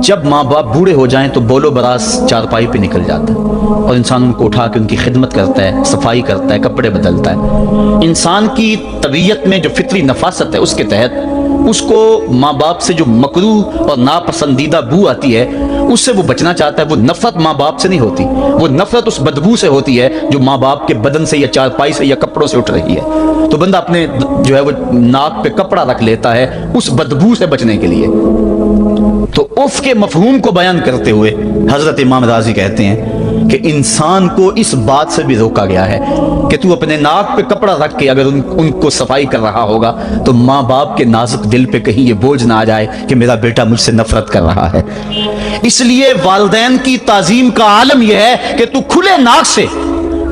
جب ماں باپ بوڑھے ہو جائیں تو بولو براز چارپائی پہ نکل جاتا ہے اور انسان ان کو اٹھا کے ان کی خدمت کرتا ہے، صفائی کرتا ہے، کپڑے بدلتا ہے۔ انسان کی طبیعت میں جو فطری نفاست ہے اس کے تحت اس کو ماں باپ سے جو مکروہ اور ناپسندیدہ بو آتی ہے اس سے وہ بچنا چاہتا ہے۔ وہ نفرت ماں باپ سے نہیں ہوتی، وہ نفرت اس بدبو سے ہوتی ہے جو ماں باپ کے بدن سے یا چارپائی سے یا کپڑوں سے اٹھ رہی ہے۔ تو بندہ اپنے جو ہے وہ ناک پہ کپڑا رکھ لیتا ہے اس بدبو سے بچنے کے لیے۔ تو اف کے مفہوم کو بیان کرتے ہوئے حضرت امام رازی کہتے ہیں کہ انسان کو اس بات سے بھی روکا گیا ہے کہ تو اپنے ناک پہ کپڑا رکھ کے اگر ان کو صفائی کر رہا ہوگا تو ماں باپ کے نازک دل پہ کہیں یہ بوجھ نہ آ جائے کہ میرا بیٹا مجھ سے نفرت کر رہا ہے۔ اس لیے والدین کی تعظیم کا عالم یہ ہے کہ تو کھلے ناک سے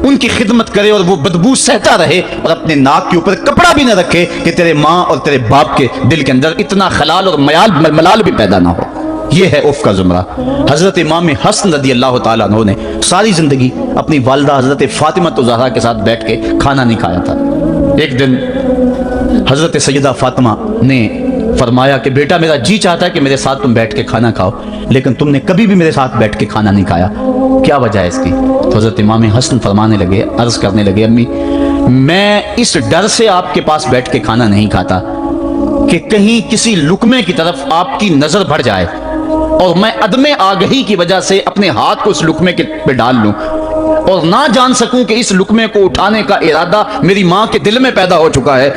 ان کی خدمت کرے اور وہ بدبو سہتا رہے اور اپنے ناک کے اوپر کپڑا بھی نہ رکھے کہ تیرے ماں اور تیرے باپ کے دل کے اندر اتنا خلال اور ملال بھی پیدا نہ ہو۔ یہ ہے اف کا زمرہ۔ حضرت امام حسن رضی اللہ تعالیٰ عنہ نے ساری زندگی اپنی والدہ حضرت فاطمہ زہرا کے ساتھ بیٹھ کے کھانا نہیں کھایا تھا۔ ایک دن حضرت سیدہ فاطمہ نے فرمایا کہ بیٹا میرا جی چاہتا ہے کہ میرے ساتھ تم بیٹھ کے کھانا کھاؤ، لیکن تم نے کبھی بھی میرے ساتھ بیٹھ کے کھانا نہیں کھایا، کیا وجہ ہے اس کی؟ تو حضرت امام حسن فرمانے لگے، عرض کرنے لگے، امی میں اس ڈر سے آپ کے پاس بیٹھ کے کھانا نہیں کھاتا کہ کہیں کسی لقمے کی طرف آپ کی نظر بڑھ جائے اور میں عدم آگہی کی وجہ سے اپنے ہاتھ کو اس لقمے پہ ڈال لوں اور نہ جان سکوں کہ اس لقمے کو اٹھانے کا ارادہ میری ماں کے دل میں پیدا ہو چکا ہے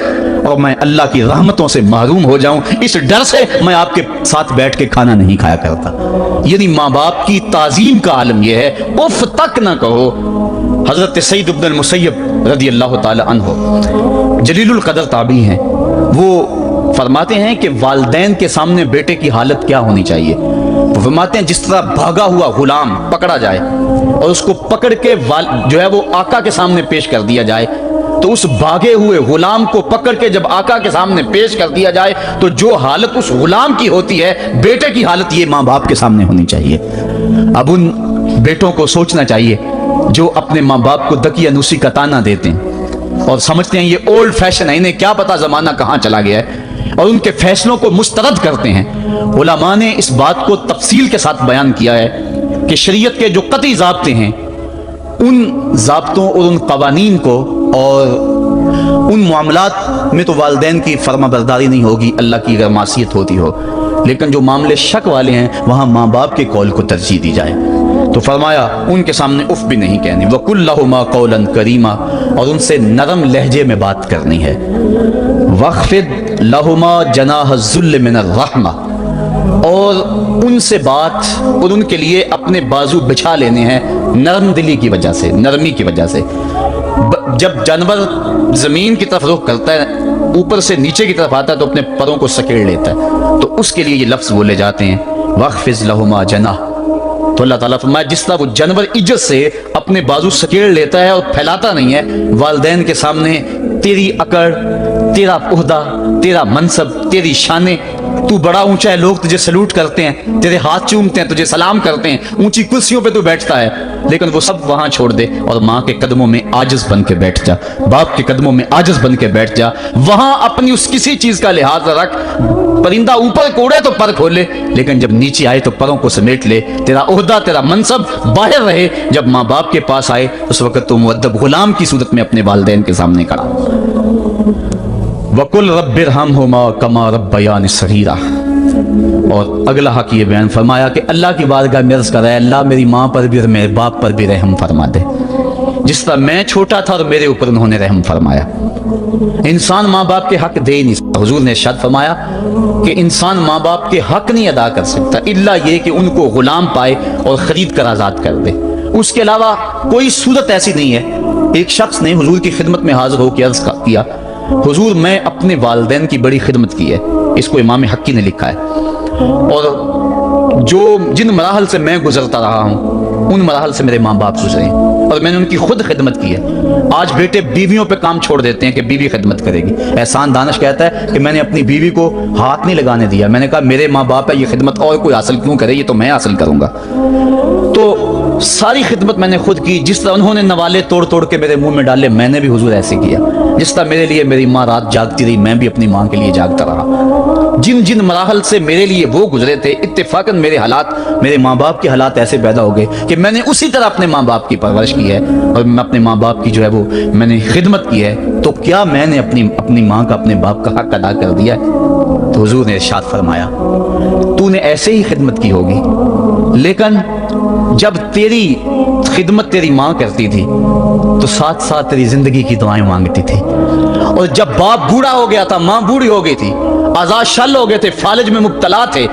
اور میں اللہ کی رحمتوں سے محروم ہو جاؤں، اس ڈر سے میں آپ کے ساتھ بیٹھ کے کھانا نہیں کھایا کرتا۔ یعنی ماں باپ کی تعظیم کا عالم یہ ہے، اف تک نہ کہو۔ حضرت سعید بن المسیب رضی اللہ تعالی عنہ جلیل القدر تابعی ہیں، وہ فرماتے ہیں کہ والدین کے سامنے بیٹے کی حالت کیا ہونی چاہیے۔ وہ فرماتے ہیں جس طرح بھاگا ہوا غلام پکڑا جائے اور اس کو پکڑ کے جو ہے وہ آقا کے سامنے پیش کر دیا جائے، تو اس بھاگے ہوئے غلام کو پکڑ کے جب آقا کے سامنے پیش کر دیا جائے تو جو حالت اس غلام کی ہوتی ہے، بیٹے کی حالت یہ ماں باپ کے سامنے ہونی چاہیے۔ اب ان بیٹوں کو سوچنا چاہیے جو اپنے ماں باپ کو دقیانوسی کا طعنہ دیتے ہیں اور سمجھتے ہیں یہ اولڈ فیشن ہے، انہیں کیا پتا زمانہ کہاں چلا گیا ہے، اور ان کے فیصلوں کو مسترد کرتے ہیں۔ علماء نے اس بات کو تفصیل کے ساتھ بیان کیا ہے کہ شریعت کے جو قطعی ضابطے ہیں ان ضابطوں اور ان قوانین کو اور ان معاملات میں تو والدین کی فرما برداری نہیں ہوگی اللہ کی اگر معصیت ہوتی ہو، لیکن جو معاملے شک والے ہیں وہاں ماں باپ کے قول کو ترجیح دی جائے۔ تو فرمایا ان کے سامنے اف بھی نہیں کہنی، وَقُلْ لَهُمَا قَوْلًا كَرِيمًا، اور ان سے نرم لہجے میں بات کرنی ہے۔ وَاخْفِضْ لَهُمَا جَنَاحَ الذُّلِّ مِنَ الرَّحْمَةِ، اور ان سے بات اور ان کے لیے اپنے بازو بچھا لینے ہیں نرم دلی کی وجہ سے، نرمی کی وجہ سے۔ جب جانور زمین کی طرف رخ کرتا ہے، اوپر سے نیچے کی طرف آتا ہے تو اپنے پروں کو سکیڑ لیتا ہے، تو اس کے لیے یہ لفظ بولے جاتے ہیں وَاخْفِضْ لَهُمَا جَنَاحَ۔ تو اللہ تعالیٰ فرمایا جس طرح وہ جانور عزت سے اپنے بازو سکیڑ لیتا ہے اور پھیلاتا نہیں ہے، والدین کے سامنے تیری اکڑ، تیرا عہدہ، تیرا منصب، تیری شانیں، تو بڑا اونچا ہے، لوگ تجھے سلوٹ کرتے ہیں، تیرے ہاتھ چومتے ہیں، تجھے سلام کرتے ہیں، اونچی کرسیوں پہ تو بیٹھتا ہے، لیکن وہ سب وہاں چھوڑ دے اور ماں کے قدموں میں عاجز بن کے بیٹھ جا، باپ کے قدموں میں عاجز بن کے بیٹھ جا، وہاں اپنی اس کسی چیز کا لحاظ رکھ۔ پرندہ اوپر کوڑے تو پر کھولے، لیکن جب نیچے آئے تو پروں کو سمیٹ لے، تیرا عہدہ، تیرا منصب باہر رہے، جب ماں باپ کے پاس آئے اس وقت تو مؤدب غلام کی صورت میں اپنے والدین کے سامنے کھڑا۔ وَقُلْ رَبِّ ارْحَمْهُمَا كَمَا رَبَّيَانِ صَغِيرًا، اور اگلا حق یہ بیان فرمایا کہ اللہ کی بارگاہ میں عرض کر رہا ہے اللہ میری ماں پر بھی اور میرے باپ پر بھی رحم فرما دے، جس طرح میں چھوٹا تھا اور میرے اوپر انہوں نے رحم فرمایا۔ انسان ماں باپ کے حق دے نہیں سکتا، حضور نے ارشاد فرمایا کہ انسان ماں باپ کے حق نہیں ادا کر سکتا الا یہ کہ ان کو غلام پائے اور خرید کر آزاد کر دے، اس کے علاوہ کوئی صورت ایسی نہیں ہے۔ ایک شخص نے حضور کی خدمت میں حاضر ہو کے عرض کیا حضور میں اپنے والدین کی بڑی خدمت کی ہے، اس کو امام حقی نے لکھا ہے، اور جن مراحل سے میں گزرتا رہا ہوں ان مراحل سے میرے ماں باپ گزرے ہیں اور میں نے ان کی خود خدمت کی ہے۔ آج بیٹے بیویوں پہ کام چھوڑ دیتے ہیں کہ بیوی خدمت کرے گی۔ احسان دانش کہتا ہے کہ میں نے اپنی بیوی کو ہاتھ نہیں لگانے دیا، میں نے کہا میرے ماں باپ ہے، یہ خدمت اور کوئی حاصل کیوں کرے، یہ تو میں حاصل کروں گا۔ تو ساری خدمت میں نے خود کی، جس طرح انہوں نے نوالے توڑ توڑ کے میرے منہ میں ڈالے میں نے بھی حضور ایسے کیا، جس طرح میرے لیے میری ماں رات جاگتی رہی میں بھی اپنی ماں کے لیے جاگتا رہا۔ جن جن مراحل سے میرے لیے وہ گزرے تھے، اتفاقاً میرے حالات، میرے ماں باپ کے حالات ایسے پیدا ہو گئے کہ میں نے اسی طرح اپنے ماں باپ کی پرورش کی ہے، اور میں اپنے ماں باپ کی جو ہے وہ میں نے خدمت کی ہے، تو کیا میں نے اپنی ماں کا، اپنے باپ کا حق ادا کر دیا ہے؟ تو حضور نے ارشاد فرمایا تو نے ایسے ہی خدمت کی ہوگی، لیکن جب تیری خدمت تیری ماں کرتی تھی تو ساتھ ساتھ تیری زندگی کی دعائیں مانگتی تھی، اور جب باپ بوڑھا ہو گیا تھا، ماں بوڑھی ہو گئی تھی، آزاد شل ہو گئے تھے، فالج میں مبتلا تھے،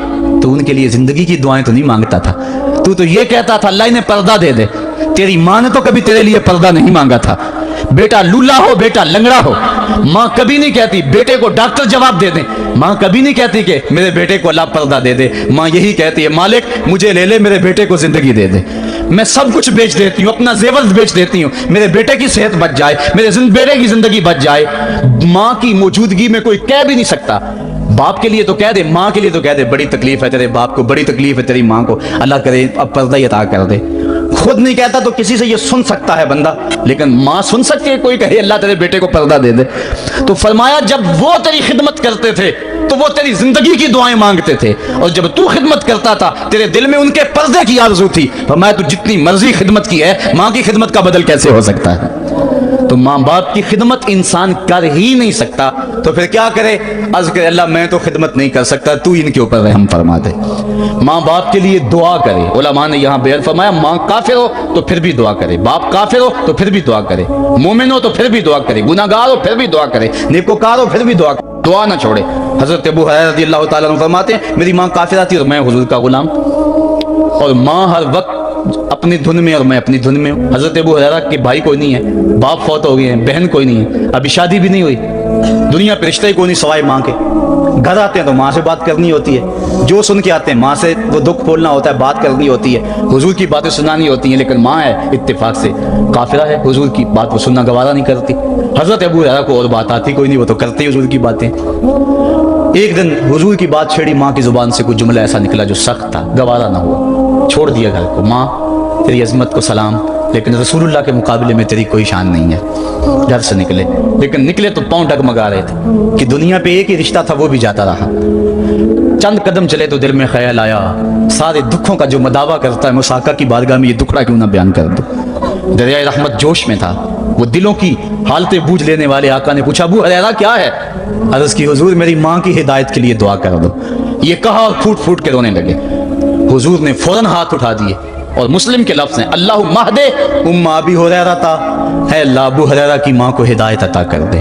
تو ان کے لیے زندگی کی دعائیں تو نہیں مانگتا تھا، تو یہ کہتا تھا اللہ انہیں پردہ دے دے۔ تیری ماں نے تو کبھی تیرے لیے پردہ نہیں مانگا تھا، بیٹا لولا ہو، بیٹا لنگڑا ہو، ماں کبھی نہیں کہتی بیٹے کو ڈاکٹر جواب دے دیں، ماں کبھی نہیں کہتی کہ میرے بیٹے کو اللہ پردہ دے دے، ماں یہی کہتی ہے مالک مجھے لے لے، میرے بیٹے کو زندگی دے دے، میں سب کچھ بیچ دیتی ہوں، اپنا زیور بیچ دیتی ہوں، میرے بیٹے کی صحت بچ جائے، میرے بیٹے کی زندگی بچ جائے۔ ماں کی موجودگی میں کوئی کہہ بھی نہیں سکتا، باپ کے لیے تو کہہ دے، ماں کے لیے تو کہہ دے بڑی تکلیف ہے تیرے باپ کو، بڑی تکلیف ہے تیری ماں کو، اللہ کرے اب پردہ ہی عطا کر دے۔ خود نہیں کہتا تو کسی سے یہ سن سکتا ہے بندہ، لیکن ماں سن سکتی ہے کوئی کہے اللہ تیرے بیٹے کو پردہ دے دے۔ تو فرمایا جب وہ تیری خدمت کرتے تھے تو وہ تیری زندگی کی دعائیں مانگتے تھے، اور جب تو خدمت کرتا تھا تیرے دل میں ان کے پردے کی آرزو تھی۔ فرمایا تو جتنی مرضی خدمت کی ہے، ماں کی خدمت کا بدل کیسے ہو سکتا ہے؟ تو ماں باپ کی خدمت انسان کر ہی نہیں سکتا، تو پھر کیا کرے؟ عرض کرے اللہ میں تو خدمت نہیں کر سکتا، تو ان کے اوپر رحم فرما دے۔ ماں باپ کے لیے دعا کرے، علماء نے یہاں بیان فرمایا ماں کافر ہو تو پھر بھی دعا کرے، باپ کافر ہو تو پھر بھی دعا کرے، مومن ہو تو پھر بھی دعا کرے، گناہگار ہو پھر بھی دعا کرے، نیکوکار ہو پھر بھی دعا کرے، دعا نہ چھوڑے۔ حضرت ابو ہریرہ رضی اللہ تعالیٰ عنہ فرماتے ہیں میری ماں کافرہ تھی اور میں حضور کا غلام، اور ماں ہر وقت اپنی دھن میں اور میں اپنی دھن میں ہوں۔ حضرت ابو ہریرہ کے بھائی کوئی نہیں ہے، باپ فوت ہو گئے ہیں، بہن کوئی نہیں ہے، ابھی شادی بھی نہیں ہوئی، دنیا پہ رشتے کوئی نہیں سوائے ماں کے، گھر آتے ہیں تو ماں سے بات کرنی ہوتی ہے، جو سن کے آتے ہیں ماں سے وہ دکھ کھولنا ہوتا ہے، بات کرنی ہوتی ہے، حضور کی باتیں سنانی ہوتی ہیں، لیکن ماں ہے اتفاق سے کافرہ ہے، حضور کی بات وہ سننا گوارا نہیں کرتی۔ حضرت ابو ہریرہ کو اور بات آتی کوئی نہیں، وہ تو کرتے حضور کی باتیں۔ ایک دن حضور کی بات چھیڑی، ماں کی زبان سے کچھ جملہ ایسا نکلا جو سخت تھا، گوارا نہ ہوا، چھوڑ دیا گھر کو۔ ماں تیری عظمت کو سلام، لیکن رسول اللہ کے مقابلے میں تیری کوئی شان نہیں ہے۔ گھر سے نکلے، لیکن نکلے تو پاؤں ڈگمگا رہے تھے کہ دنیا پہ ایک ہی رشتہ تھا وہ بھی جاتا رہا۔ چند قدم چلے تو دل میں خیال آیا سارے دکھوں کا جو مداوع کرتا ہے اس آقا کی بارگاہ میں یہ دکھڑا کیوں نہ بیان کر دو۔ دریائے رحمت جوش میں تھا، وہ دلوں کی حالتیں بوجھ لینے والے آقا نے پوچھا ابو ہریرہ کیا ہے؟ عرض کی حضور میری ماں کی ہدایت کے لیے دعا کر دو۔ یہ کہا اور پھوٹ پھوٹ کے رونے لگے۔ حضور نے فوراً ہاتھ اٹھا دیے، اور مسلم کے لفظ ہیں اللہم اہدِ ام ابی ہریرہ، اے اللہ ابو ہریرہ کی ماں کو ہدایت عطا کر دے۔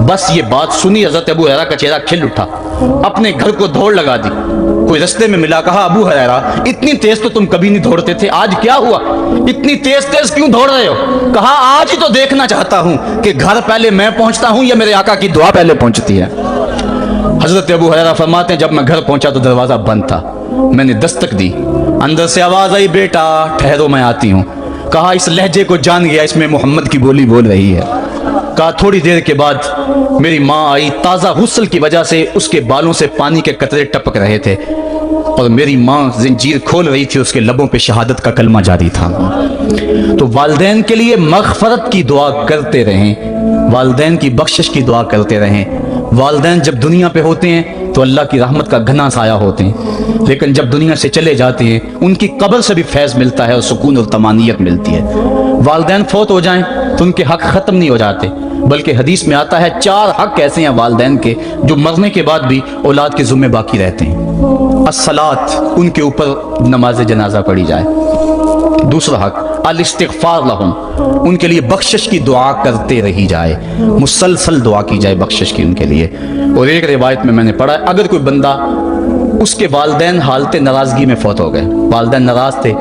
بس یہ بات سنی حضرت ابو ہریرہ کا چہرہ کھل اٹھا، اپنے گھر کو دوڑ لگا دی۔ کوئی رستے میں ملا، کہا ابو ہریرہ اتنی تیز تو تم کبھی نہیں دوڑتے تھے، آج کیا ہوا؟ اتنی تیز تیز کیوں دوڑ رہے ہو؟ کہا آج ہی تو دیکھنا چاہتا ہوں کہ گھر پہلے میں پہنچتا ہوں یا میرے آقا کی دعا پہلے پہنچتی ہے۔ حضرت ابو ہریرہ فرماتے ہیں جب میں گھر پہنچا تو دروازہ بند تھا، میں نے دستک دی، اندر سے آواز آئی بیٹا ٹھہرو میں آتی ہوں۔ کہا اس لہجے کو جان گیا، اس میں محمد کی بولی بول رہی ہے۔ کہا تھوڑی دیر کے بعد میری ماں آئی، تازہ غسل کی وجہ سے اس کے بالوں سے پانی کے قطرے ٹپک رہے تھے، اور میری ماں زنجیر کھول رہی تھی، اس کے لبوں پہ شہادت کا کلمہ جاری تھا۔ تو والدین کے لیے مغفرت کی دعا کرتے رہیں، والدین کی بخشش کی دعا کرتے رہیں۔ والدین جب دنیا پہ ہوتے ہیں تو اللہ کی رحمت کا گھنا سایہ ہوتے ہیں، لیکن جب دنیا سے چلے جاتے ہیں ان کی قبر سے بھی فیض ملتا ہے اور سکون اور طمانینت ملتی ہے۔ والدین فوت ہو جائیں تو ان کے حق ختم نہیں ہو جاتے، بلکہ حدیث میں آتا ہے 4 حق ایسے ہیں والدین کے جو مرنے کے بعد بھی اولاد کے ذمہ باقی رہتے ہیں۔ الصلاۃ، ان کے اوپر نماز جنازہ پڑھی جائے۔ دوسرا حق الاستغفار لہم، ان کے لیے بخشش کی دعا کرتے رہی جائے، مسلسل دعا کی جائے بخشش کی ان کے لیے۔ اور ایک روایت میں نے پڑھا اگر کوئی بندہ اس کے والدین حالت ناراضگی میں فوت ہو گئے، والدین ناراض تھے،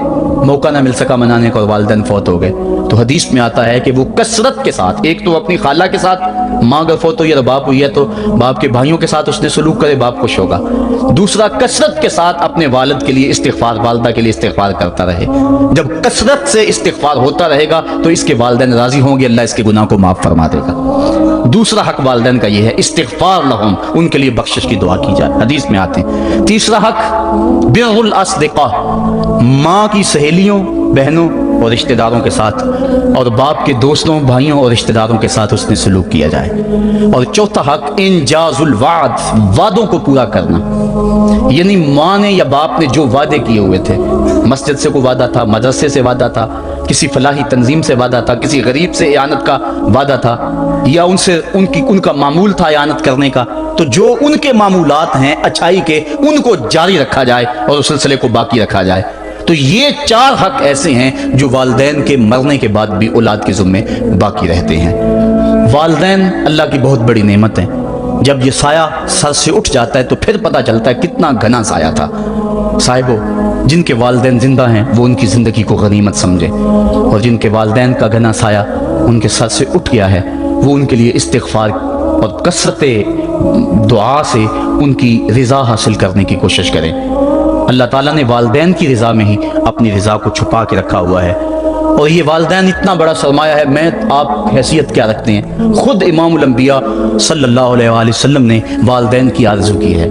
موقع نہ مل سکا منانے کا اور والدین فوت ہو گئے، تو حدیث میں آتا ہے کہ وہ کثرت کے ساتھ، ایک تو اپنی خالہ کے ساتھ، ماں اگر فوت ہوئی ہے تو باپ ہوئی ہے تو باپ کے بھائیوں کے ساتھ اس نے سلوک کرے، باپ خوش ہوگا۔ دوسرا کثرت کے ساتھ اپنے والد کے لیے استغفار، والدہ کے لیے استغفار کرتا رہے۔ جب کثرت سے استغفار ہوتا رہے گا تو اس کے والدین راضی ہوں گے، اللہ اس کے گناہ کو معاف فرما دے گا۔ دوسرا حق والدین کا یہ ہے استغفار لہم، ان کے لیے بخشش کی دعا کی جائے، حدیث میں آتے ہیں۔ تیسرا حق بر الاصدقاء، ماں کی سہیلیوں، بہنوں اور رشتہ داروں کے ساتھ، اور باپ کے دوستوں، بھائیوں اور رشتہ داروں کے ساتھ حسن سلوک کیا جائے۔ اور چوتھا حق انجاز الوعد، وعدوں کو پورا کرنا، یعنی ماں نے یا باپ نے جو وعدے کیے ہوئے تھے، مسجد سے کوئی وعدہ تھا، مدرسے سے وعدہ تھا، کسی فلاحی تنظیم سے وعدہ تھا، کسی غریب سے اعانت کا وعدہ تھا، یا ان کا معمول تھا اعانت کرنے کا، تو جو ان کے معمولات ہیں اچھائی کے، ان کو جاری رکھا جائے اور اس سلسلے کو باقی رکھا جائے۔ تو یہ 4 حق ایسے ہیں جو والدین کے مرنے کے بعد بھی اولاد کے ذمے باقی رہتے ہیں۔ والدین اللہ کی بہت بڑی نعمت ہیں۔ جب یہ سایہ سر سے اٹھ جاتا ہے تو پھر پتہ چلتا ہے کتنا گھنا سایہ تھا۔ صاحبو، جن کے والدین زندہ ہیں وہ ان کی زندگی کو غنیمت سمجھے، اور جن کے والدین کا گھنا سایہ ان کے سر سے اٹھ گیا ہے وہ ان کے لیے استغفار اور کثرت دعا سے ان کی رضا حاصل کرنے کی کوشش کریں۔ اللہ تعالیٰ نے والدین کی رضا میں ہی اپنی رضا کو چھپا کے رکھا ہوا ہے، اور یہ والدین اتنا بڑا سرمایہ ہے۔ میں آپ حیثیت کیا رکھتے ہیں؟ خود امام الانبیاء صلی اللہ علیہ وآلہ وسلم نے والدین کی آرزو کی ہے۔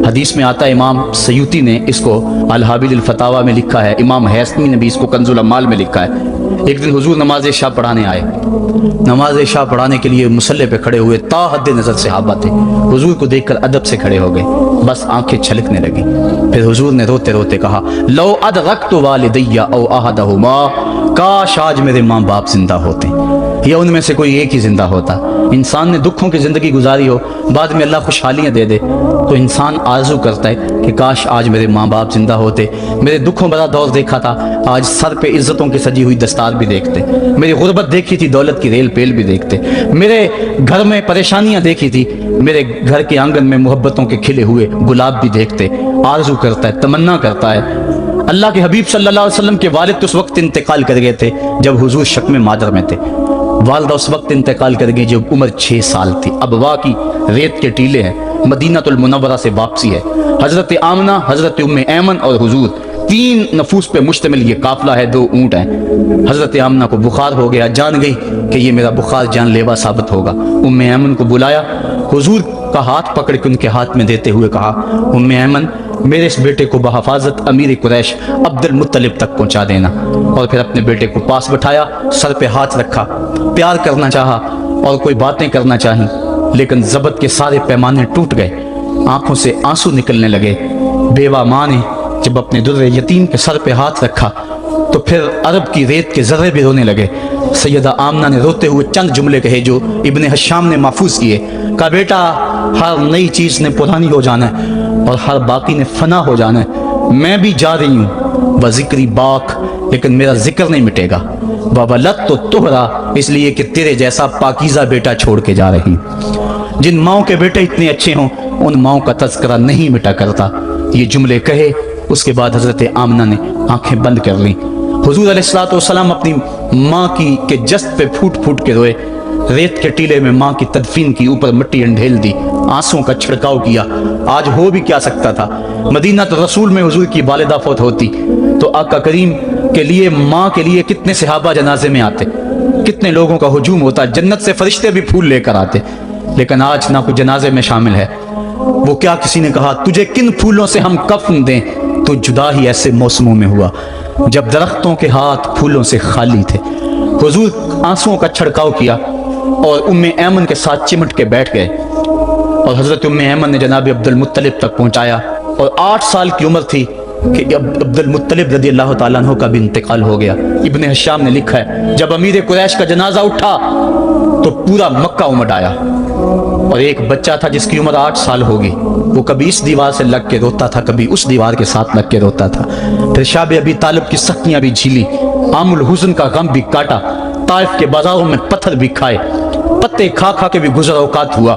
حدیث میں آتا ہے، امام سیوطی نے اس کو الحابل الفتاوی میں لکھا ہے، امام حیثمی نے بھی اس کو کنز الاموال میں لکھا ہے۔ ایک دن حضور نماز عشاء پڑھانے آئے، نماز عشاء پڑھانے کے لیے مصلی پہ کھڑے ہوئے، تا حد نظر صحابہ تھے، حضور کو دیکھ کر ادب سے کھڑے ہو گئے، بس آنکھیں چھلکنے لگی۔ پھر حضور نے روتے روتے کہا، لو ادرکت والدی او احدہما، کاش آج میرے ماں باپ زندہ ہوتے یا ان میں سے کوئی ایک ہی زندہ ہوتا۔ انسان نے دکھوں کی زندگی گزاری ہو، بعد میں اللہ خوشحالیاں دے دے، تو انسان آرزو کرتا ہے کہ کاش آج میرے ماں باپ زندہ ہوتے، میرے دکھوں بڑا دور دیکھا تھا، آج سر پہ عزتوں کی سجی ہوئی دستار بھی دیکھتے، میری غربت دیکھی تھی، دولت کی ریل پیل بھی دیکھتے، میرے گھر میں پریشانیاں دیکھی تھی، میرے گھر کے آنگن میں محبتوں کے کھلے ہوئے گلاب بھی دیکھتے۔ آرزو کرتا ہے، تمنا کرتا ہے۔ اللہ کے حبیب صلی اللہ علیہ وسلم کے والد اس وقت انتقال کر گئے تھے جب حضور شکم مادر میں تھے، والدہ اس وقت انتقال کر گئی جب عمر 6 سال تھی۔ ابوا کی ریت کے ٹیلے ہیں، مدینہ المنورہ سے واپسی ہے، حضرت آمنہ، حضرت ام ایمن اور حضور، 3 نفوس پہ مشتمل یہ قافلہ ہے، 2 اونٹ ہیں۔ حضرت آمنہ کو بخار ہو گیا، جان گئی کہ یہ میرا بخار جان لیوا ثابت ہوگا۔ ام ایمن کو بلایا، حضور کا ہاتھ پکڑ کے ان کے ہاتھ میں دیتے ہوئے کہا، ام ایمن، میرے اس بیٹے کو بحفاظت امیر قریش عبد المطلب تک پہنچا دینا۔ اور پھر اپنے بیٹے کو پاس بٹھایا، سر پہ ہاتھ رکھا، پیار کرنا چاہا اور کوئی باتیں کرنا چاہیں، لیکن ضبط کے سارے پیمانے ٹوٹ گئے، آنکھوں سے آنسو نکلنے لگے۔ بیوہ ماں نے جب اپنے در یتیم کے سر پہ ہاتھ رکھا تو پھر عرب کی ریت کے ذرے بھی رونے لگے۔ سیدہ آمنہ نے روتے ہوئے چند جملے کہے جو ابن حشام نے محفوظ کیے، کہا، بیٹا، ہر نئی چیز نے پرانی ہو جانا ہے اور ہر باقی نے فنا ہو جانا ہے، میں بھی جا رہی ہوں، بذکری باک، لیکن میرا ذکر نہیں مٹے گا، وولدت طہرا، اس لیے کہ تیرے جیسا پاکیزہ بیٹا چھوڑ کے جا رہی ہوں۔ جن ماؤں کے بیٹے اتنے اچھے ہوں ان ماؤں کا تذکرہ نہیں مٹا کرتا۔ یہ جملے کہے، اس کے بعد حضرت آمنہ نے آنکھیں بند کر لیں۔ حضور علیہ الصلوۃ والسلام اپنی ماں کی کے جسد پہ پھوٹ پھوٹ کے روئے، ریت کے ٹیلے میں ماں کی تدفین کی، اوپر مٹی انڈھیل دی، آنسوں کا چھڑکاؤ کیا۔ آج ہو بھی کیا سکتا تھا، مدینہ رسول میں حضور کی والدہ فوت ہوتی تو آقا کریم کے لیے، ماں کے لیے کتنے صحابہ جنازے میں آتے، کتنے لوگوں کا ہجوم ہوتا، جنت سے فرشتے بھی پھول لے کر آتے، لیکن آج نہ کوئی جنازے میں شامل ہے۔ وہ کیا کسی نے کہا، تجھے کن پھولوں سے ہم کفن دیں، تو جدا ہی ایسے موسموں میں ہوا جب درختوں کے ہاتھ پھولوں سے خالی تھے۔ حضور آنسوؤں کا چھڑکاؤ کیا اور ام ایمن کے ساتھ چمٹ کے بیٹھ گئے، اور حضرت ام ایمن نے جناب عبد المطلب تک پہنچایا، اور 8 سال کی عمر تھی کہ عبد المطلب رضی اللہ تعالیٰ عنہ کا بھی انتقال ہو گیا۔ ابن حشام نے لکھا ہے، جب امیر قریش کا جنازہ اٹھا تو پورا مکہ امڈ آیا، اور ایک بچہ تھا جس کی عمر 8 سال ہوگی، وہ کبھی اس دیوار سے لگ کے روتا تھا، کبھی اس دیوار کے ساتھ لگ کے روتا تھا۔ پھر شاب ابی طالب کی سختیاں بھی جھیلی، عام الحزن کا غم بھی کاٹا، طائف کے بازاروں میں پتھر بھی کھائے، پتے کھا کھا کے بھی گزر اوقات ہوا،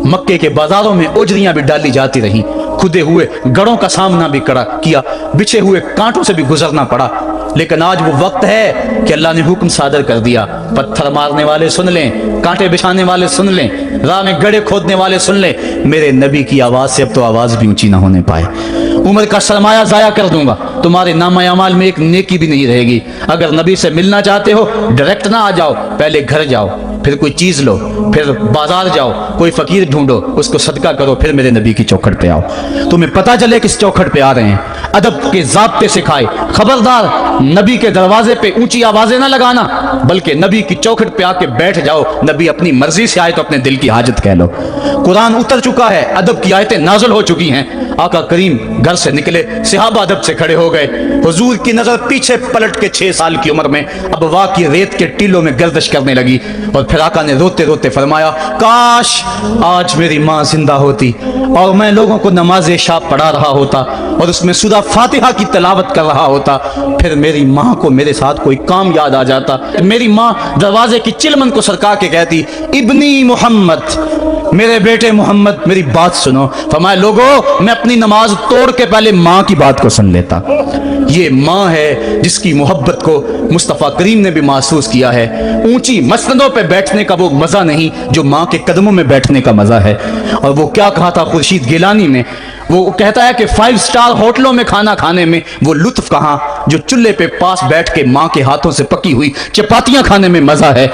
مکے کے بازاروں میں اجریاں بھی ڈالی جاتی رہیں، کھدے ہوئے گڑوں کا سامنا بھی کیا، بچھے ہوئے کانٹوں سے بھی گزرنا پڑا۔ لیکن آج وہ وقت ہے کہ اللہ نے حکم صادر کر دیا، پتھر مارنے والے سن لیں، کانٹے بچھانے والے سن لیں، راہ میں گڑھے کھودنے والے سن لیں، میرے نبی کی آواز سے اب تو آواز بھی اونچی نہ ہونے پائے۔ عمر کا سرمایہ ضائع کر دوں گا، تمہارے نامہ اعمال میں ایک نیکی بھی نہیں رہے گی۔ اگر نبی سے ملنا چاہتے ہو ڈائریکٹ نہ آ جاؤ، پہلے گھر جاؤ، پھر کوئی چیز لو، پھر بازار جاؤ، کوئی فقیر ڈھونڈو، اس کو صدقہ کرو، پھر میرے نبی کی چوکھٹ پہ آؤ، تمہیں پتہ چلے کس چوکھٹ پہ آ رہے ہیں۔ ادب کے ضابطے سکھائے۔ خبردار نبی کے دروازے پہ اونچی آوازیں نہ لگانا، بلکہ نبی کی چوکھٹ پہ آ کے بیٹھ جاؤ، نبی اپنی مرضی سے آئے تو اپنے دل کی حاجت کہہ لو۔ قرآن اتر چکا ہے، ادب کی آیتیں نازل ہو چکی ہیں۔ آقا کریم گھر سے نکلے، صحابہ ادب سے کھڑے ہو گئے، حضور کی نظر پیچھے پلٹ کے 6 سال کی عمر میں ابوا کی ریت کے ٹیلوں میں گردش کرنے لگی، اور پھر آقا نے روتے روتے فرمایا، کاش آج میری ماں زندہ ہوتی اور میں لوگوں کو نماز عشاء پڑھا رہا ہوتا اور اس میں سورہ فاتحہ کی تلاوت کر رہا ہوتا، پھر میری ماں کو میرے ساتھ کوئی کام یاد آ جاتا، میری ماں دروازے کی چلمن کو سرکا کے کہتی، ابنی محمد، میرے بیٹے محمد میری بات سنو۔ فرمایا، لوگوں میں اپنی نماز توڑ کے پہلے ماں کی بات کو سن لیتا۔ یہ ماں ہے جس کی محبت کو مصطفیٰ کریم نے بھی محسوس کیا ہے۔ اونچی مسندوں پہ بیٹھنے کا وہ مزہ نہیں جو ماں کے قدموں میں بیٹھنے کا مزہ ہے۔ اور وہ کیا کہا تھا خورشید گیلانی نے، وہ کہتا ہے کہ 5 اسٹار ہوٹلوں میں کھانا کھانے میں وہ لطف کہاں جو چولہے پہ پاس بیٹھ کے ماں کے ہاتھوں سے پکی ہوئی چپاتیاں کھانے میں مزہ ہے،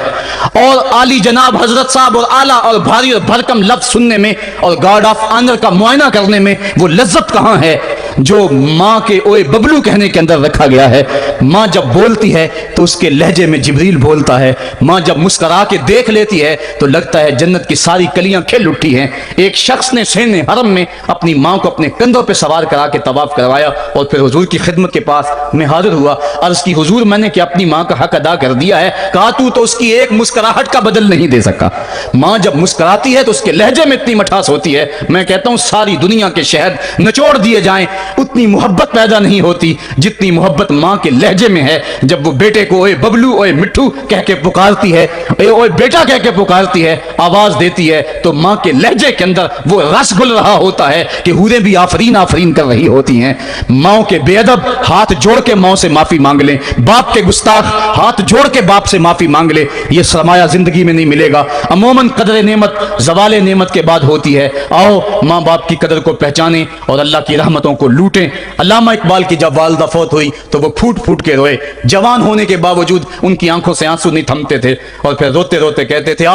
اور عالی جناب حضرت صاحب اور اعلیٰ اور بھاری اور بھرکم لفظ سننے میں اور گارڈ آف آنر کا معائنہ کرنے میں وہ لذت کہاں ہے جو ماں کے اوئے ببلو کہنے کے اندر رکھا گیا ہے۔ ماں جب بولتی ہے تو اس کے لہجے میں جبریل بولتا ہے، ماں جب مسکرا کے دیکھ لیتی ہے تو لگتا ہے جنت کی ساری کلیاں کھل اٹھی ہیں۔ ایک شخص نے سین حرم میں اپنی ماں کو اپنے کندھوں پہ سوار کرا کے طواف کروایا اور پھر حضور کی خدمت کے پاس میں حاضر ہوا، عرض کی، حضور میں نے کہ اپنی ماں کا حق ادا کر دیا ہے۔ کہا، تو اس کی ایک مسکراہٹ کا بدل نہیں دے سکا۔ ماں جب مسکراتی ہے تو اس کے لہجے میں اتنی مٹھاس ہوتی ہے، میں کہتا ہوں ساری دنیا کے شہد نچوڑ دیے جائیں اتنی محبت پیدا نہیں ہوتی جتنی محبت ماں کے لہجے میں ہے۔ جب وہ بیٹے کو اوے ببلو اوے مٹھو کہہ کے پکارتی ہے، اوے بیٹا کہہ کے پکارتی ہے، آواز دیتی ہے، تو ماں کے لہجے کے اندر وہ رس گل رہا ہوتا ہے کہ حوریں بھی آفرین آفرین کر رہی ہوتی ہیں۔ ماں کے بے ادب ہاتھ جوڑ کے ماں سے معافی مانگ لیں، باپ کے گستاخ ہاتھ جوڑ کے باپ سے معافی مانگ لے، یہ سرمایہ زندگی میں نہیں ملے گا۔ عموماً قدر نعمت زوال نعمت کے بعد ہوتی ہے۔ آؤ ماں باپ کی قدر کو پہچانیں اور اللہ کی رحمتوں کو لوٹیں۔ علامہ اقبال کی جب والدہ فوت ہوئی تو وہ پھوٹ پھوٹ کے روئے، جوان ہونے کے باوجود ان کی آنکھوں سے آنسو نہیں تھمتے تھے، اور پھر روتے روتے کہتے تھے،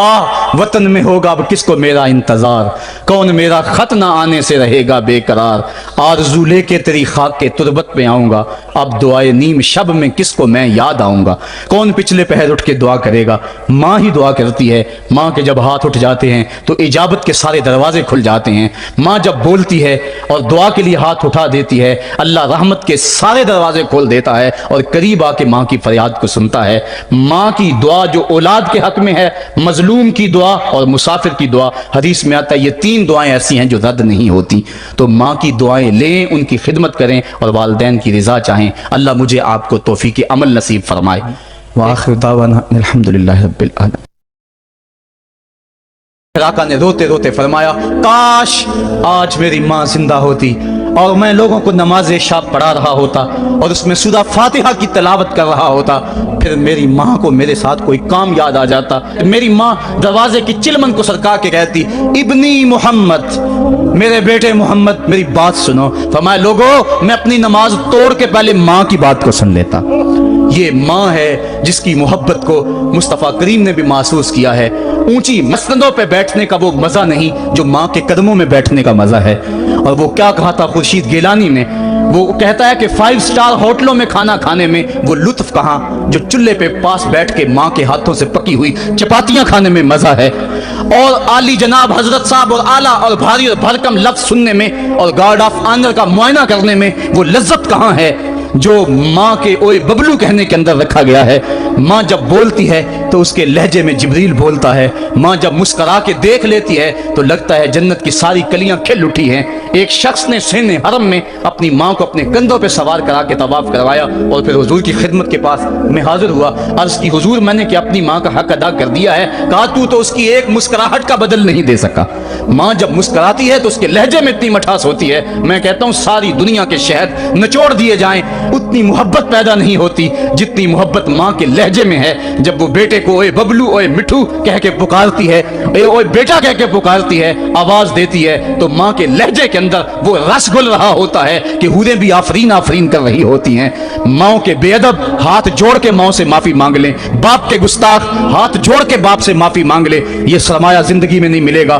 وطن میں ہوگا اب کس کو میرا انتظار، کون میرا خط نہ آنے سے رہے گا بے قرار، آرزو لے کے تیری خاک کے تربت پہ آؤں گا، اب دعائے نیم شب میں کس کو میں یاد آؤں گا، کون پچھلے پہر اٹھ کے دعا کرے گا، ماں ہی دعا کرتی ہے۔ ماں کے جب ہاتھ اٹھ جاتے ہیں تو اجابت کے سارے دروازے کھل جاتے ہیں۔ ماں جب بولتی ہے اور دعا کے لیے ہاتھ اٹھا دیتی ہے، اللہ رحمت کے سارے دروازے کھول دیتا ہے اور قریب آ کے ماں کی فریاد کو سنتا ہے۔ ماں کی دعا جو اولاد کے حق میں ہے، مظلوم کی دعا اور مسافر کی دعا، حدیث میں آتا ہے یہ 3 دعائیں ایسی ہیں جو رد نہیں ہوتی، تو ماں کی دعائیں لیں، ان کی خدمت کریں اور والدین کی رضا چاہیں۔ اللہ مجھے آپ کو توفیق عمل نصیب فرمائے۔ وآخر دعوانا الحمدللہ رب العالمین۔ آقا نے روتے روتے فرمایا، کاش آج میری ماں زندہ ہوتی اور میں لوگوں کو نماز عشاء پڑھا رہا ہوتا اور اس میں سورہ فاتحہ کی تلاوت کر رہا ہوتا، پھر میری ماں کو میرے ساتھ کوئی کام یاد آ جاتا۔ میری ماں دروازے کی چلمن کو سرکا کے کہتی، ابنی محمد، میرے بیٹے محمد میری بات سنو۔ فرمایا، لوگوں میں اپنی نماز توڑ کے پہلے ماں کی بات کو سن لیتا۔ یہ ماں ہے جس کی محبت کو مصطفیٰ کریم نے بھی محسوس کیا ہے۔ اونچی مسندوں پہ بیٹھنے کا وہ مزہ نہیں جو ماں کے قدموں میں بیٹھنے کا مزہ ہے۔ اور وہ کیا کہا تھا خورشید گیلانی نے، وہ کہتا ہے کہ 5 اسٹار ہوٹلوں میں کھانا کھانے میں وہ لطف کہاں جو چولہے پہ پاس بیٹھ کے ماں کے ہاتھوں سے پکی ہوئی چپاتیاں کھانے میں مزہ ہے، اور عالی جناب حضرت صاحب اور اعلیٰ اور بھاری اور بھرکم لفظ سننے میں اور گارڈ آف آنر کا معائنہ کرنے میں وہ لذت کہاں ہے جو ماں کے اوئے ببلو کہنے کے اندر رکھا گیا ہے۔ ماں جب بولتی ہے تو اس کے لہجے میں جبریل بولتا ہے، ماں جب مسکرا کے دیکھ لیتی ہے تو لگتا ہے جنت کی ساری کلیاں کھل اٹھی ہیں۔ ایک شخص نے سین حرم میں اپنی ماں کو اپنے کندھوں پہ سوار کرا کے طواف کروایا اور پھر حضور کی خدمت کے پاس میں حاضر ہوا، عرض کی، حضور میں نے کہ اپنی ماں کا حق ادا کر دیا ہے۔ کہا، تو اس کی ایک مسکراہٹ کا بدل نہیں دے سکا۔ ماں جب مسکراتی ہے تو اس کے لہجے میں اتنی مٹھاس ہوتی ہے، میں کہتا ہوں ساری دنیا کے شہد نچوڑ دیے جائیں اتنی محبت پیدا نہیں ہوتی جتنی محبت ماں کے لہجے میں ہے۔ جب وہ بیٹے کو اوے ببلو اوے مٹھو کہہ کے پکارتی ہے، اوے بیٹا کہہ کے پکارتی ہے، آواز دیتی ہے، تو ماں کے لہجے کے اندر وہ رس گل رہا ہوتا ہے کہ حوریں بھی آفرین آفرین کر رہی ہوتی ہیں۔ ماں کے بے ادب ہاتھ جوڑ کے ماں سے معافی مانگ لیں، باپ کے گستاخ ہاتھ جوڑ کے باپ سے معافی مانگ لے، یہ سرمایہ زندگی میں نہیں ملے گا۔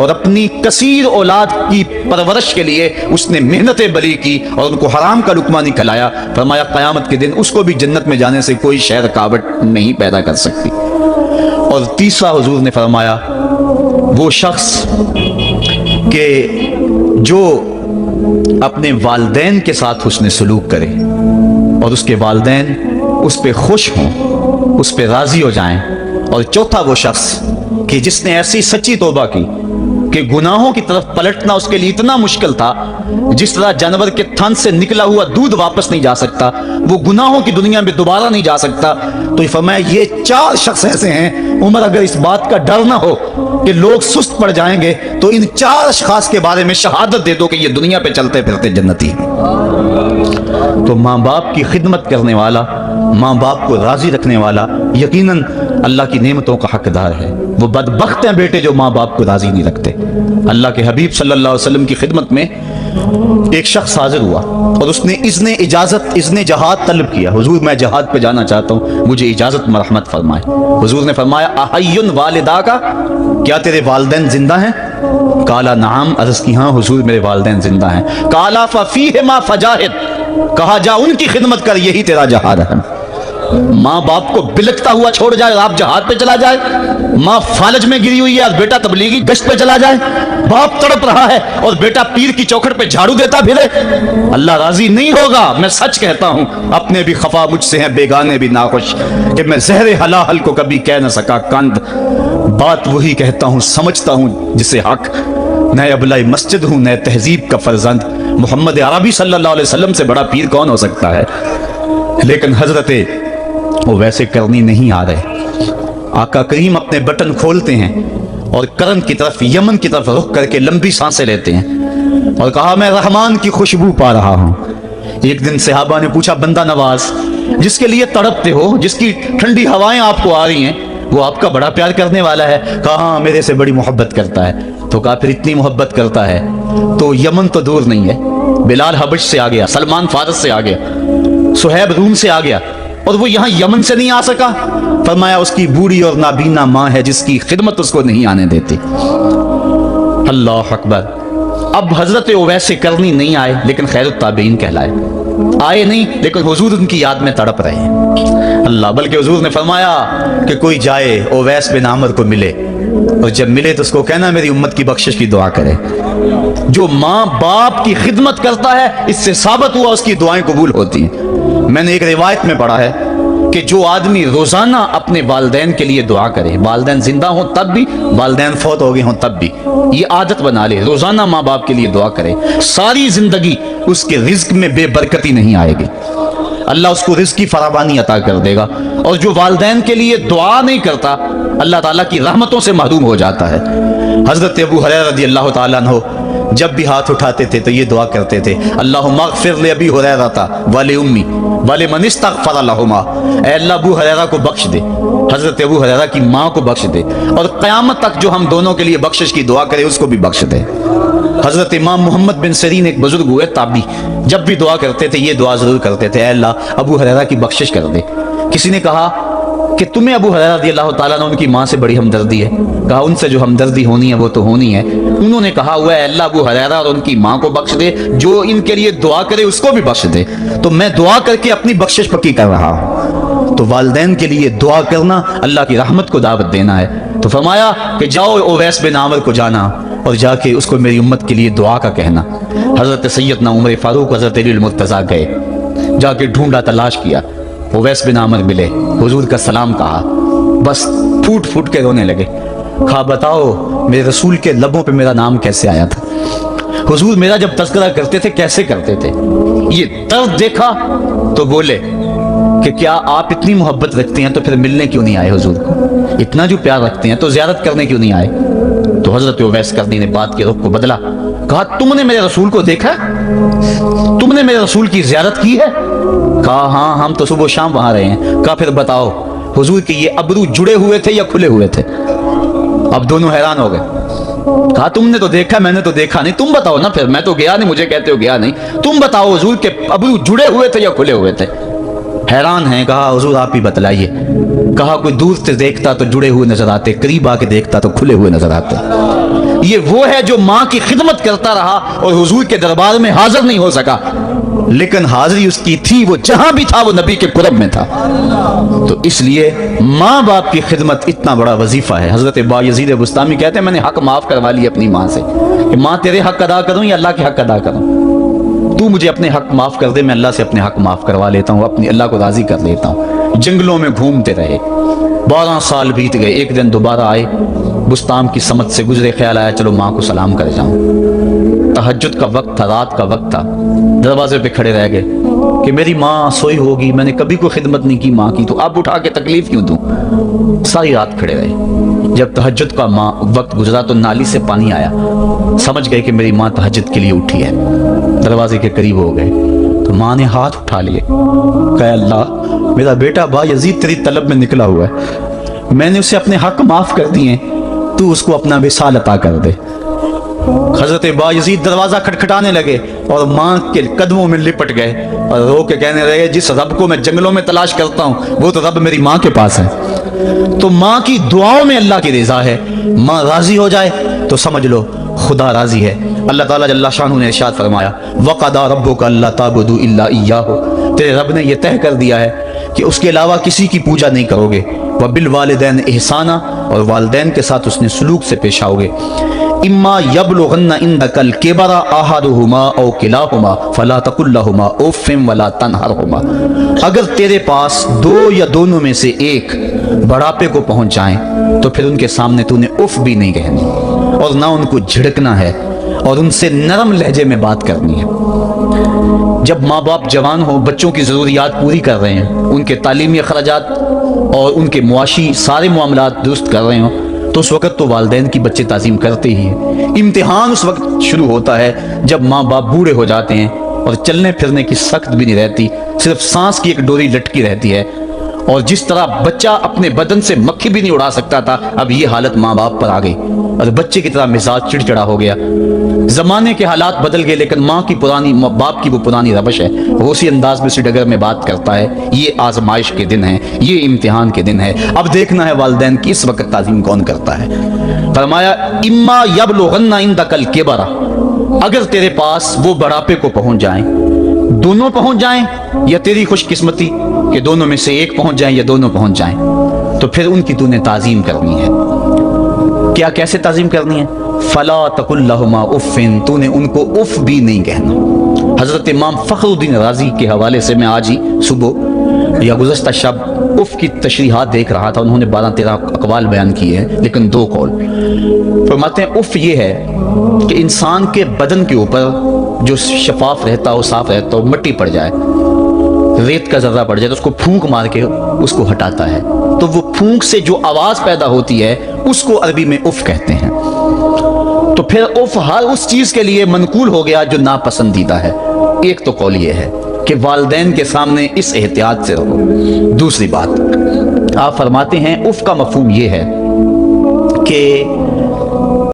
اور اپنی کثیر اولاد کی پرورش کے لیے اس نے محنتیں بلی کی اور ان کو حرام کا لقمہ نہیں کھلایا، فرمایا قیامت کے دن اس کو بھی جنت میں جانے سے کوئی شے رکاوٹ نہیں پیدا کر سکتی۔ اور تیسرا حضور نے فرمایا وہ شخص کہ جو اپنے والدین کے ساتھ حسن سلوک کرے اور اس کے والدین اس پہ خوش ہوں، اس پہ راضی ہو جائیں، اور چوتھا وہ شخص کہ جس نے ایسی سچی توبہ کی کہ گناہوں کی طرف پلٹنا اس کے لیے اتنا مشکل تھا، جس طرح جانور کے تھن سے نکلا ہوا دودھ واپس نہیں جا سکتا، وہ گناہوں کی دنیا میں دوبارہ نہیں جا سکتا، تو یہ فرمایا یہ 4 شخص ایسے ہیں عمر اگر اس بات کا ڈر نہ ہو کہ لوگ سست پڑ جائیں گے تو ان 4 اشخاص کے بارے میں شہادت دے دو کہ یہ دنیا پہ چلتے پھرتے جنتی ہیں۔ تو ماں باپ کی خدمت کرنے والا، ماں باپ کو راضی رکھنے والا یقیناً اللہ کی نعمتوں کا حقدار ہے۔ وہ بدبخت ہیں بیٹے جو ماں باپ کو راضی نہیں رکھتے۔ اللہ کے حبیب صلی اللہ علیہ وسلم کی خدمت میں ایک شخص حاضر ہوا اور اس نے اذن جہاد طلب کیا، حضور میں جہاد پہ جانا چاہتا ہوں، مجھے اجازت مرحمت فرمائے۔ حضور نے فرمایا احیٌ والداک، کیا تیرے والدین زندہ ہیں؟ قالا نعم، عرض کی ہاں حضور میرے والدین زندہ ہیں۔ قالا ففیہما فجاہد، کہا جا ان کی خدمت کر، یہی تیرا جہاد ہے۔ ماں باپ کو بلکتا ہوا چھوڑ جائے اور آپ جہاد پہ چلا جائے، ماں فالج میں گری ہوئی ہے اور بیٹا تبلیغی گشت پہ چلا جائے، باپ تڑپ رہا ہے اور بیٹا پیر کی چوکھٹ پہ جھاڑو دیتا پھرے، اللہ راضی نہیں ہوگا۔ میں سچ کہتا ہوں، اپنے بھی خفا مجھ سے ہیں، بیگانے بھی ناخوش، کہ میں زہر حلاحل کو کبھی کہہ نہ سکا کند، بات وہی کہتا ہوں سمجھتا ہوں جسے حق، نئے ابلائی مسجد ہوں، نئے تہذیب کا فرزند، محمد عربی صلی اللہ علیہ وسلم سے بڑا پیر کون ہو سکتا ہے؟ لیکن حضرت وہ ویسے کرنی نہیں آ رہے۔ آقا کریم اپنے بٹن کھولتے ہیں اور کرن کی طرف، یمن کی طرف رخ کر کے لمبی سانسیں لیتے ہیں اور کہا میں رحمان کی خوشبو پا رہا ہوں۔ ایک دن صحابہ نے پوچھا بندہ نواز جس کے لیے تڑپتے ہو، جس کی ٹھنڈی ہوائیں آپ کو آ رہی ہیں، وہ آپ کا بڑا پیار کرنے والا ہے؟ کہا ہاں میرے سے بڑی محبت کرتا ہے۔ تو کہا پھر اتنی محبت کرتا ہے تو یمن تو دور نہیں ہے، بلال حبش سے آ گیا، سلمان فارس سے آ گیا، صہیب روم سے آ گیا، اور وہ یہاں یمن سے نہیں آ سکا؟ فرمایا اس کی بوڑھی اور نابینا ماں ہے جس کی خدمت اس کو نہیں آنے دیتی۔ اللہ اکبر۔ اب حضرت اویس کرنی نہیں آئے لیکن خیر التابعین کہلائے، آئے نہیں لیکن حضور ان کی یاد میں تڑپ رہے ہیں۔ اللہ، بلکہ حضور نے فرمایا کہ کوئی جائے اویس بن عامر کو ملے، اور جب ملے تو اس کو کہنا میری امت کی بخشش کی دعا کرے۔ جو ماں باپ کی خدمت کرتا ہے اس سے ثابت ہوا اس کی دعائیں قبول ہوتی ہیں۔ میں نے ایک روایت میں پڑھا ہے کہ جو آدمی روزانہ اپنے والدین کے لیے دعا کرے، والدین زندہ ہوں تب بھی، والدین فوت ہو گئے ہوں تب بھی، یہ عادت بنا لے، روزانہ ماں باپ کے لیے دعا کرے، ساری زندگی اس کے رزق میں بے برکتی نہیں آئے گی، اللہ اس کو رزق کی فراوانی عطا کر دے گا۔ اور جو والدین کے لیے دعا نہیں کرتا اللہ تعالیٰ کی رحمتوں سے محروم ہو جاتا ہے۔ حضرت ابو ہریرہ رضی اللہ تعالیٰ عنہ جب بھی ہاتھ اٹھاتے تھے تو یہ دعا کرتے تھے، اللہم اغفر لابی ہریرہ ولأمی ولمن استغفر لہما، اے اللہ ابو ہریرہ کو بخش دے، حضرت ابو ہریرہ کی ماں کو بخش دے، اور قیامت تک جو ہم دونوں کے لیے بخشش کی دعا کرے اس کو بھی بخش دے۔ حضرت امام محمد بن سیرین ایک بزرگ ہوئے تابعی، جب بھی دعا کرتے تھے یہ دعا ضرور کرتے تھے، اے اللہ ابو ہریرہ کی بخشش کر دے۔ کسی نے کہا کہ تمہیں ابو ہریرہ رضی اللہ تعالیٰ عنہ ان کی ماں سے بڑی ہمدردی ہے؟ کہا ان سے جو ہمدردی ہونی ہے وہ تو ہونی ہے۔ انہوں نے کہا ہوا ہے اللہ ابو ہریرہ اور ان کی ماں کو بخش دے، جو ان کے لیے دعا کرے اس کو بھی بخش دے، تو میں دعا کر کے اپنی بخشش پکی کر رہا ہوں۔ تو والدین کے لیے دعا کرنا اللہ کی رحمت کو دعوت دینا ہے۔ تو فرمایا کہ جاؤ اویس بن عامر کو جانا اور جا کے اس کو میری امت کے لیے دعا کا کہنا۔ حضرت سیدنا عمر فاروق حضرت علی المرتضیٰ گئے، جا کے ڈھونڈا تلاش کیا، اویس بن عامر ملے، حضور کا سلام کہا، بس پھوٹ پھوٹ کے رونے لگے۔ کہا بتاؤ میرے رسول کے لبوں پہ میرا نام کیسے آیا تھا؟ حضور میرا جب تذکرہ کرتے تھے کیسے کرتے تھے؟ یہ درد دیکھا تو بولے کہ کیا آپ اتنی محبت رکھتے ہیں تو پھر ملنے کیوں نہیں آئے حضور کو؟ اتنا جو پیار رکھتے ہیں تو زیارت کرنے کیوں نہیں آئے؟ تو حضرت اویس کرنی نے بات کے رخ کو بدلا، کہا تم نے میرے رسول کو دیکھا؟ تم نے میرے رسول کی زیارت کی ہے؟ کہا ہاں ہم تو صبح و شام وہاں رہے ہیں۔ کہا پھر بتاؤ حضور کے یہ ابرو جڑے ہوئے تھے یا کھلے ہوئے تھے؟ اب دونوں حیران ہو گئے۔ کہا تم نے تو دیکھا، میں نے تو دیکھا نہیں، تم بتاؤ نا، پھر میں تو گیا نہیں، مجھے کہتے ہو گیا نہیں، تم بتاؤ حضور کے ابرو جڑے ہوئے تھے یا کھلے ہوئے تھے؟ حیران ہیں، کہا حضور آپ ہی بتلائیے۔ کہا کوئی دور سے دیکھتا تو جڑے ہوئے نظر آتے، قریب آ کے دیکھتا تو کھلے ہوئے نظر آتے۔ یہ وہ ہے جو ماں کی خدمت کرتا رہا اور حضور کے دربار میں حاضر نہیں ہو سکا، لیکن حاضری اس کی تھی، وہ جہاں بھی تھا وہ نبی کے قرب میں تھا۔ تو اس لیے ماں باپ کی خدمت اتنا بڑا وظیفہ ہے۔ حضرت بایزید بستامی کہتے ہیں میں نے حق معاف کروا لی اپنی ماں سے، کہ ماں تیرے حق ادا کروں یا اللہ کے حق ادا کروں، تو مجھے اپنے حق معاف کر دے، میں اللہ سے اپنے حق معاف کروا لیتا ہوں، اپنی اللہ کو راضی کر لیتا ہوں۔ جنگلوں میں گھومتے رہے، 12 سال بیت گئے، ایک دن دوبارہ آئے، بستام کی سمت سے گزرے، خیال آیا چلو ماں کو سلام کر جاؤں۔ تہجد کا وقت تھا، رات کا وقت تھا، دروازے پہ کھڑے رہ گئے کہ میری ماں سوئی ہوگی، میں نے کبھی کوئی خدمت نہیں کی ماں کی، تو اب اٹھا کے تکلیف کیوں دوں؟ ساری رات کھڑے رہے۔ جب تہجد کا وقت گزرا تو نالی سے پانی آیا، سمجھ گئے کہ میری ماں تہجد کے لیے اٹھی ہے، دروازے کے قریب ہو گئے تو ماں نے ہاتھ اٹھا لیے، کہا اللہ میرا بیٹا بایزید تیری طلب میں نکلا ہوا ہے، میں نے اسے اپنے حق معاف کر دیے، تو اس کو اپنا وصال عطا کر دے۔ حضرت بایزید دروازہ کھٹکھٹانے لگے اور ماں کے قدموں میں لپٹ گئے اور رو کے کہنے لگے جس رب کو میں جنگلوں میں تلاش کرتا ہوں وہ تو رب میری ماں کے پاس ہے۔ تو ماں کی دعاؤں میں اللہ کی رضا ہے، ماں راضی ہو جائے تو سمجھ لو خدا راضی ہے۔ اللہ تعالیٰ جل شانہ نے ارشاد فرمایا وَقَضَىٰ رَبُّكَ أَلَّا تَعْبُدُوا إِلَّا إِيَّاهُ، تیرے رب نے یہ طے کر دیا ہے کہ اس کے علاوہ کسی کی پوجا نہیں کرو گے، وَبِالْوَالِدَيْنِ إِحْسَانًا، اور والدین کے ساتھ اس نے سلوک سے پیش آؤ گے۔ اما یبلغن عندک الکبر احدہما او کلاہما فلا تقل لہما اف ولا تنہرہما، اگر تیرے پاس دو یا دونوں میں سے ایک بڑھاپے کو پہنچ جائیں تو پھر ان کے سامنے تو نے اف بھی نہیں کہنی اور نہ ان کو جھڑکنا ہے اور ان سے نرم لہجے میں بات کرنی ہے۔ جب ماں باپ جوان ہوں، بچوں کی ضروریات پوری کر رہے ہیں، ان کے تعلیمی اخراجات اور ان کے معاشی سارے معاملات درست کر رہے ہوں، تو اس وقت تو والدین کی بچے تعظیم کرتے ہی ہیں۔ امتحان اس وقت شروع ہوتا ہے جب ماں باپ بوڑھے ہو جاتے ہیں اور چلنے پھرنے کی سخت بھی نہیں رہتی، صرف سانس کی ایک ڈوری لٹکی رہتی ہے، اور جس طرح بچہ اپنے بدن سے مکھی بھی نہیں اڑا سکتا تھا اب یہ حالت ماں باپ پر آ گئی اور بچے کی طرح مزاج چڑچڑا ہو گیا۔ زمانے کے حالات بدل گئے لیکن ماں کی باپ کی وہ پرانی روش ہے، وہ اسی انداز میں اسی ڈگر میں بات کرتا ہے۔ یہ آزمائش کے دن ہیں، یہ امتحان کے دن ہے، اب دیکھنا ہے والدین کی اس وقت تعظیم کون کرتا ہے۔ فرمایا اما یبلغن عندک الکبر، اگر تیرے پاس وہ بڑھاپے کو پہنچ جائیں، دونوں پہنچ جائیں یا تیری خوش قسمتی کہ دونوں میں سے ایک پہنچ جائیں یا دونوں پہنچ جائیں، تو پھر ان کی تو نے تعظیم کرنی ہے۔ کیا کیسے تعظیم کرنی ہے؟ فلا تقل لہما اف، تو نے ان کو اف بھی نہیں کہنا۔ حضرت امام فخر الدین رازی کے حوالے سے میں آج ہی صبح یا گزشتہ شب اف کی تشریحات دیکھ رہا تھا، انہوں نے 12-13 اقوال بیان کیے ہیں لیکن 2 قول فرماتے ہیں۔ اف یہ ہے کہ انسان کے بدن کے اوپر جو شفاف رہتا ہو، صاف رہتا ہو، مٹی پڑ جائے، ریت کا ذرہ پڑ جائے تو اس کو پھونک مار کے اس کو ہٹاتا ہے، تو وہ پھونک سے جو آواز پیدا ہوتی ہے اس کو عربی میں اف کہتے ہیں۔ تو پھر اف ہر اس چیز کے لیے منقول ہو گیا جو ناپسندیدہ ہے۔ ایک تو قول یہ ہے کہ والدین کے سامنے اس احتیاط سے رہو۔ دوسری بات آپ فرماتے ہیں اف کا مفہوم یہ ہے کہ